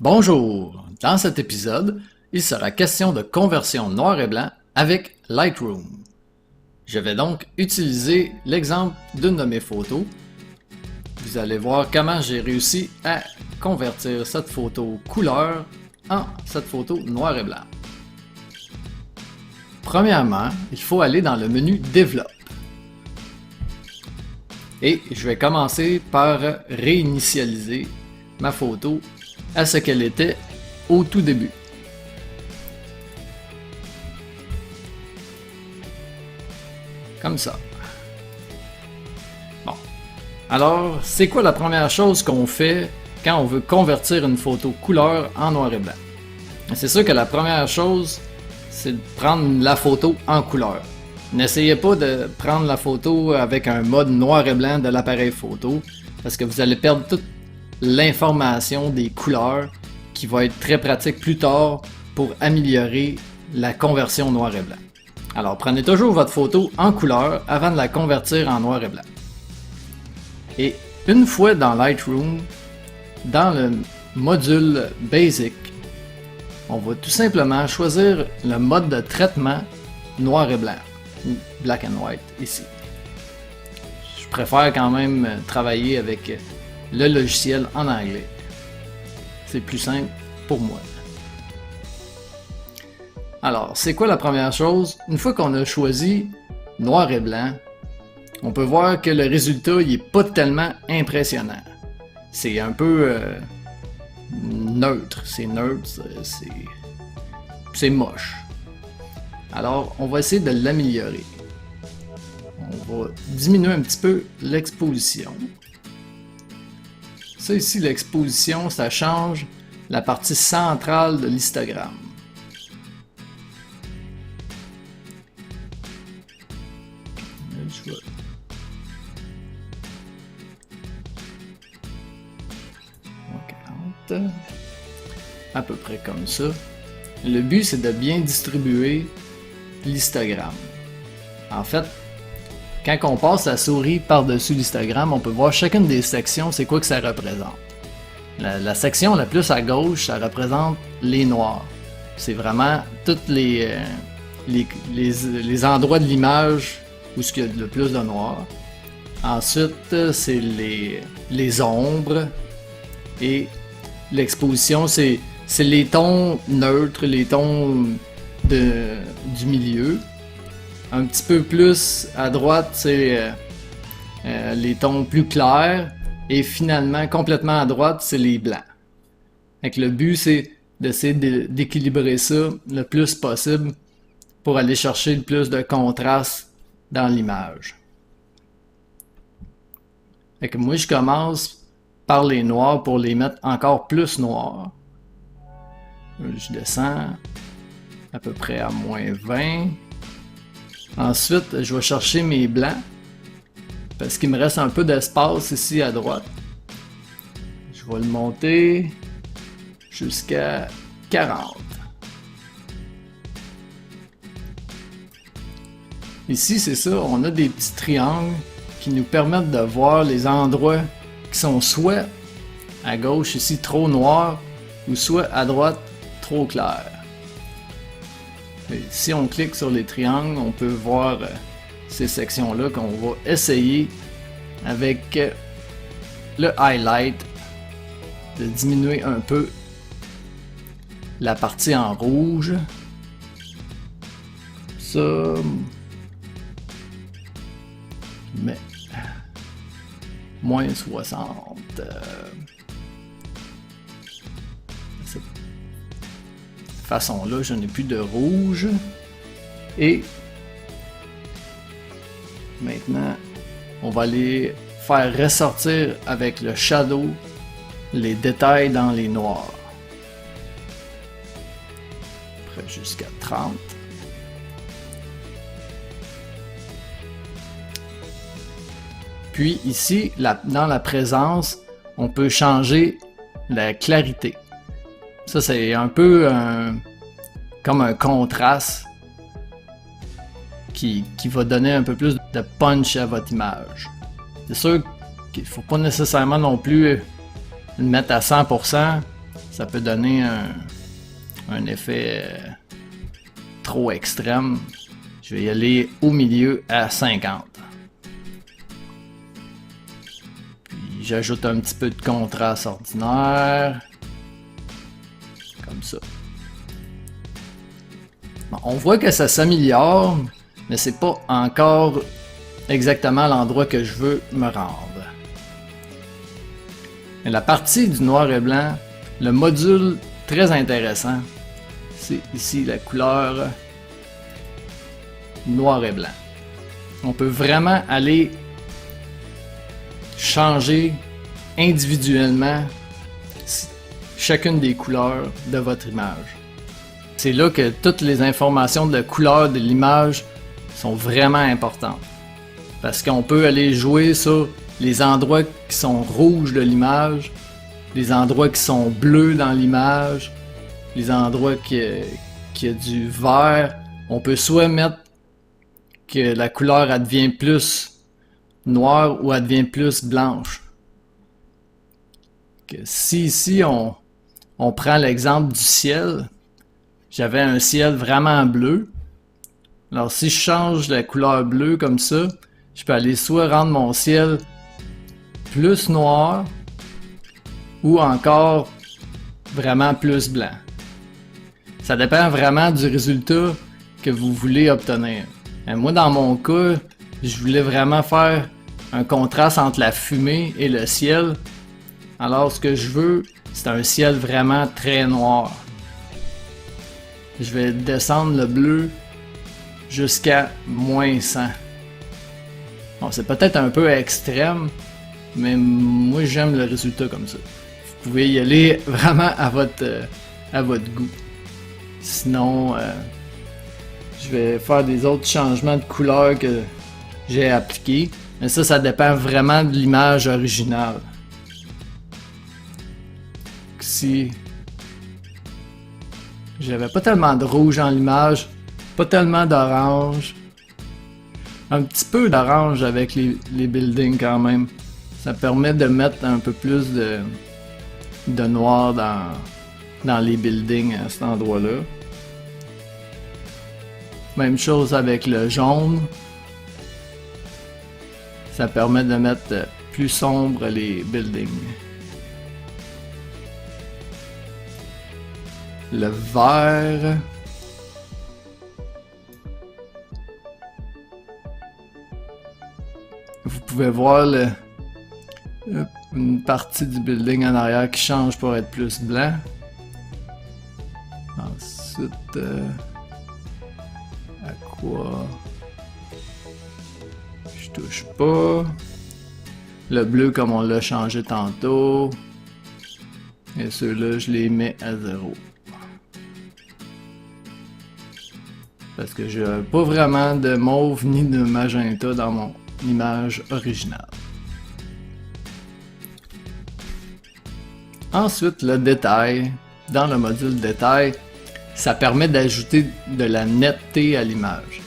Bonjour! Dans cet épisode, il sera question de conversion noir et blanc avec Lightroom. Je vais donc utiliser l'exemple d'une de mes photos. Vous allez voir comment j'ai réussi à convertir cette photo couleur en cette photo noir et blanc. Premièrement, il faut aller dans le menu Développe. Et je vais commencer par réinitialiser ma photo à ce qu'elle était au tout début. Comme ça. Bon. Alors, c'est quoi la première chose qu'on fait quand on veut convertir une photo couleur en noir et blanc? C'est sûr que la première chose, c'est de prendre la photo en couleur. N'essayez pas de prendre la photo avec un mode noir et blanc de l'appareil photo, parce que vous allez perdre toute l'information des couleurs qui va être très pratique plus tard pour améliorer la conversion noir et blanc. Alors prenez toujours votre photo en couleur avant de la convertir en noir et blanc. Et une fois dans Lightroom, dans le module Basic, on va tout simplement choisir le mode de traitement noir et blanc, black and white ici. Je préfère quand même travailler avec le logiciel en anglais. C'est plus simple pour moi. Alors, c'est quoi la première chose? Une fois qu'on a choisi noir et blanc, on peut voir que le résultat il est pas tellement impressionnant. C'est un peu neutre. C'est neutre, c'est moche. Alors, on va essayer de l'améliorer. On va diminuer un petit peu l'exposition. Ça ici, l'exposition, ça change la partie centrale de l'histogramme. Je vais... à peu près comme ça. Le but, c'est de bien distribuer l'histogramme. En fait, quand on passe la souris par-dessus l'histogramme, on peut voir chacune des sections, c'est quoi que ça représente. La section la plus à gauche, ça représente les noirs. C'est vraiment tous les endroits de l'image où il y a le plus de noir. Ensuite, c'est les ombres. Et l'exposition, c'est les tons neutres, les tons du milieu. Un petit peu plus à droite, c'est les tons plus clairs. Et finalement, complètement à droite, c'est les blancs. Donc, le but, c'est d'essayer d'équilibrer ça le plus possible pour aller chercher le plus de contraste dans l'image. Donc, moi, je commence par les noirs pour les mettre encore plus noirs. Je descends à peu près à -20. Ensuite, je vais chercher mes blancs parce qu'il me reste un peu d'espace ici à droite. Je vais le monter jusqu'à 40. Ici, c'est ça, on a des petits triangles qui nous permettent de voir les endroits qui sont soit à gauche ici trop noirs ou soit à droite trop clairs. Et si on clique sur les triangles, on peut voir ces sections-là qu'on va essayer avec le highlight de diminuer un peu la partie en rouge. Ça, mais -60. Cette façon-là, je n'ai plus de rouge. Et maintenant, on va aller faire ressortir avec le shadow les détails dans les noirs. Après jusqu'à 30. Puis ici, dans la présence, on peut changer la clarité. Ça, c'est un peu comme un contraste qui va donner un peu plus de punch à votre image. C'est sûr qu'il ne faut pas nécessairement non plus le mettre à 100%. ça peut donner un effet trop extrême. Je vais y aller au milieu à 50. Puis j'ajoute un petit peu de contraste ordinaire. Comme ça. Bon, on voit que ça s'améliore, mais c'est pas encore exactement l'endroit que je veux me rendre. Et la partie du noir et blanc, le module très intéressant, c'est ici la couleur noir et blanc. On peut vraiment aller changer individuellement chacune des couleurs de votre image. C'est là que toutes les informations de la couleur de l'image sont vraiment importantes. Parce qu'on peut aller jouer sur les endroits qui sont rouges de l'image, les endroits qui sont bleus dans l'image, les endroits qui a du vert. On peut soit mettre que la couleur elle devient plus noire ou elle devient plus blanche. Que si ici on prend l'exemple du ciel, j'avais un ciel vraiment bleu. Alors si je change la couleur bleue comme ça, je peux aller soit rendre mon ciel plus noir ou encore vraiment plus blanc. Ça dépend vraiment du résultat que vous voulez obtenir. Et moi dans mon cas, je voulais vraiment faire un contraste entre la fumée et le ciel. Alors ce que je veux, c'est un ciel vraiment très noir. Je vais descendre le bleu jusqu'à -100. Bon, c'est peut-être un peu extrême, mais moi j'aime le résultat comme ça. Vous pouvez y aller vraiment à votre goût. Sinon, je vais faire des autres changements de couleur que j'ai appliqués. Mais ça dépend vraiment de l'image originale. Si j'avais pas tellement de rouge dans l'image, pas tellement d'orange, un petit peu d'orange avec les buildings quand même. Ça permet de mettre un peu plus de noir dans les buildings à cet endroit-là. Même chose avec le jaune. Ça permet de mettre plus sombre les buildings. Le vert. Vous pouvez voir une partie du building en arrière qui change pour être plus blanc. Ensuite, à quoi je touche pas. Le bleu comme on l'a changé tantôt. Et ceux-là, je les mets à 0. Parce que j'ai pas vraiment de mauve ni de magenta dans mon image originale. Ensuite, le détail. Dans le module détail, ça permet d'ajouter de la netteté à l'image.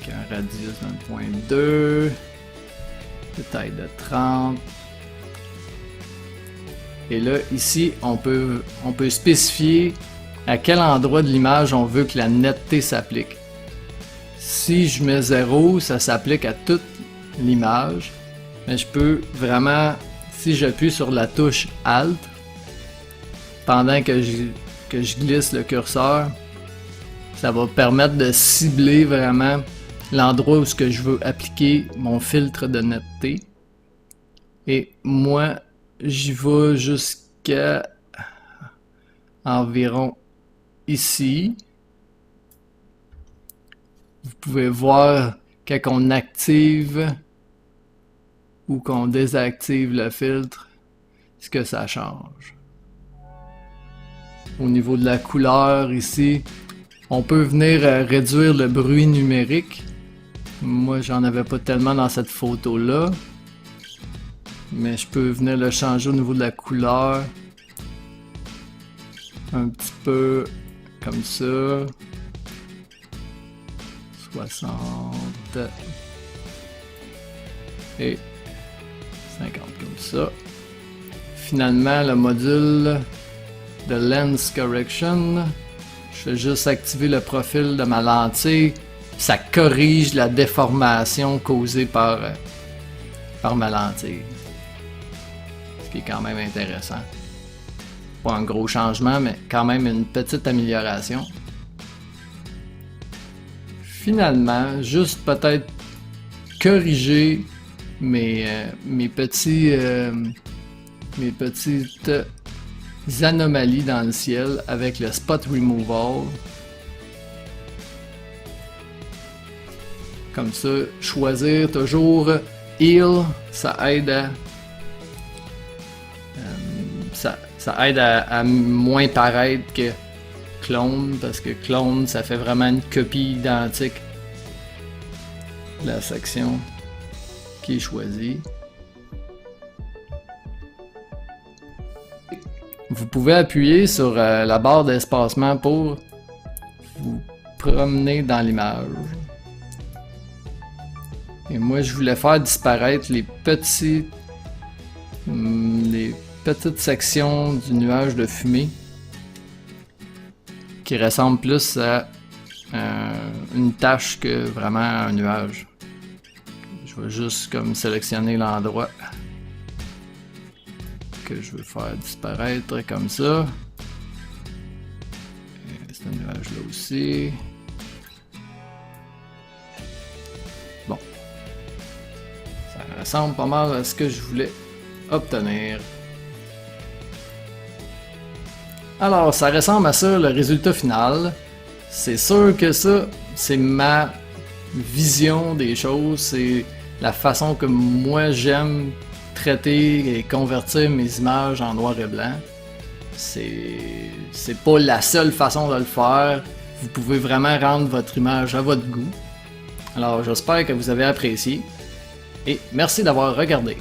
Un radius de 1.2, détail de 30. Et là, ici, on peut spécifier à quel endroit de l'image on veut que la netteté s'applique. Si je mets 0, ça s'applique à toute l'image. Mais je peux vraiment, si j'appuie sur la touche Alt, pendant que je glisse le curseur, ça va permettre de cibler vraiment l'endroit où je veux appliquer mon filtre de netteté. Et moi, j'y vais jusqu'à environ ici. Vous pouvez voir quand on active ou qu'on désactive le filtre, ce que ça change. Au niveau de la couleur ici, on peut venir réduire le bruit numérique. Moi, j'en avais pas tellement dans cette photo-là. Mais je peux venir le changer au niveau de la couleur. Un petit peu comme ça. 60. Et 50 comme ça. Finalement, le module de Lens Correction, je vais juste activer le profil de ma lentille. Ça corrige la déformation causée par ma lentille. Ce qui est quand même intéressant. Pas un gros changement, mais quand même une petite amélioration. Finalement, juste peut-être corriger mes petites anomalies dans le ciel avec le Spot Removal. Comme ça, choisir toujours Heal, ça aide à moins paraître que Clone, parce que Clone, ça fait vraiment une copie identique de la section qui est choisie. Vous pouvez appuyer sur la barre d'espacement pour vous promener dans l'image. Et moi, je voulais faire disparaître les petites sections du nuage de fumée qui ressemblent plus à une tache que vraiment un nuage. Je vais juste comme sélectionner l'endroit que je veux faire disparaître comme ça. Ce nuage là aussi. Bon. Ça ressemble pas mal à ce que je voulais obtenir. Alors, ça ressemble à ça le résultat final. C'est sûr que ça, c'est ma vision des choses, c'est la façon que moi j'aime traiter et convertir mes images en noir et blanc. C'est pas la seule façon de le faire. Vous pouvez vraiment rendre votre image à votre goût. Alors, j'espère que vous avez apprécié et merci d'avoir regardé.